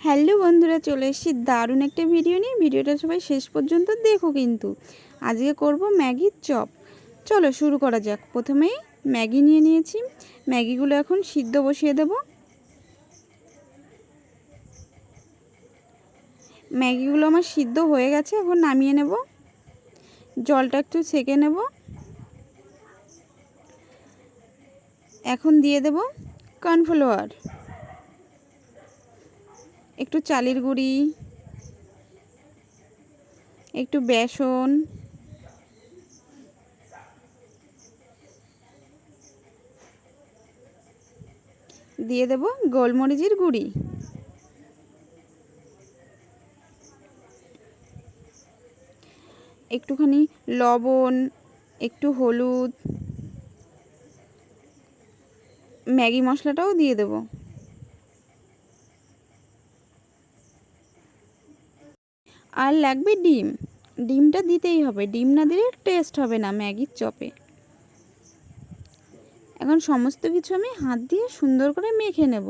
Hello বন্ধুরা, চলে এসেছি দারুণ একটা ভিডিও নিয়ে। ভিডিওটা সবাই শেষ পর্যন্ত দেখো। কিন্তু আজকে করব ম্যাগির চপ। চলো শুরু করা যাক। প্রথমেই ম্যাগি নিয়ে নিয়েছি। ম্যাগিগুলো এখন সিদ্ধ বসিয়ে দেব। ম্যাগিগুলো আমার সিদ্ধ হয়ে গেছে, এখন নামিয়ে নেব। জলটা একটু ছেঁকে নেব। এখন দিয়ে দেব কর্নফ্লাওয়ার, একটু চালের গুঁড়ি, একটু বেসন, দিয়ে দেব গোলমরিচের গুঁড়ি, একটুখানি লবণ, একটু হলুদ, ম্যাগি মশলাটাও দিয়ে দেব। আর লাগবে ডিম। ডিমটা দিতেই হবে, ডিম না দিলে টেস্ট হবে না ম্যাগির চপে। এখন সমস্ত কিছু আমি হাত দিয়ে সুন্দর করে মেখে নেব।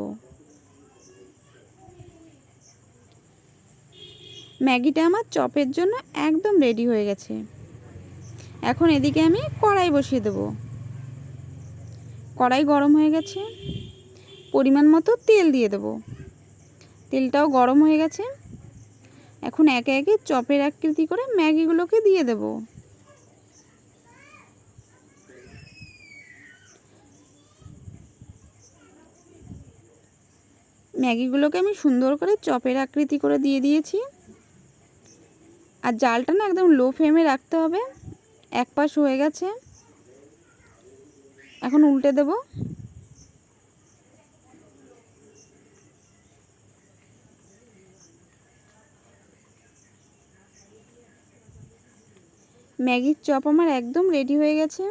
ম্যাগিটা আমার চপের জন্য একদম রেডি হয়ে গেছে। এখন এদিকে আমি কড়াই বসিয়ে দেব। কড়াই গরম হয়ে গেছে, পরিমাণ মতো তেল দিয়ে দেব। তেলটাও গরম হয়ে গেছে। এখন একে একে চপের আকৃতি করে ম্যাগিগুলোকে দিয়ে দেব। ম্যাগিগুলোকে আমি সুন্দর করে চপের আকৃতি করে দিয়ে দিয়েছি। আর জালটা না একদম লো ফ্লেমে রাখতে হবে। এক পাশ হয়ে গেছে, এখন উল্টে দেব। ম্যাগির চপ আমার একদম রেডি হয়ে গেছে।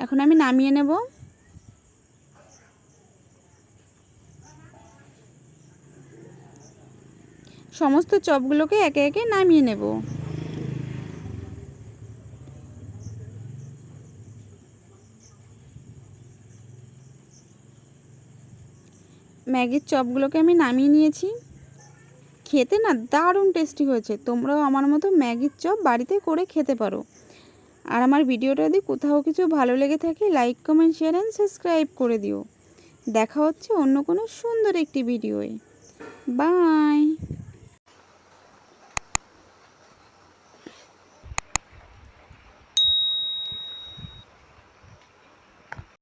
এখন আমি নামিয়ে নেব। সমস্ত চপগুলোকে একে একে নামিয়ে নেব। ম্যাগির চপগুলোকে আমি নামিয়ে নিয়েছি। খেতে না দারুণ টেস্টি হয়েছে। তোমরাও আমার মতো ম্যাগির চপ বাড়িতে করে খেতে পারো। আর আমার ভিডিওটা যদি কোথাও কিছু ভালো লেগে থাকে, like, comment, share and subscribe করে দিও। দেখা হচ্ছে অন্য কোনো সুন্দর একটি ভিডিওয়ে। বাই।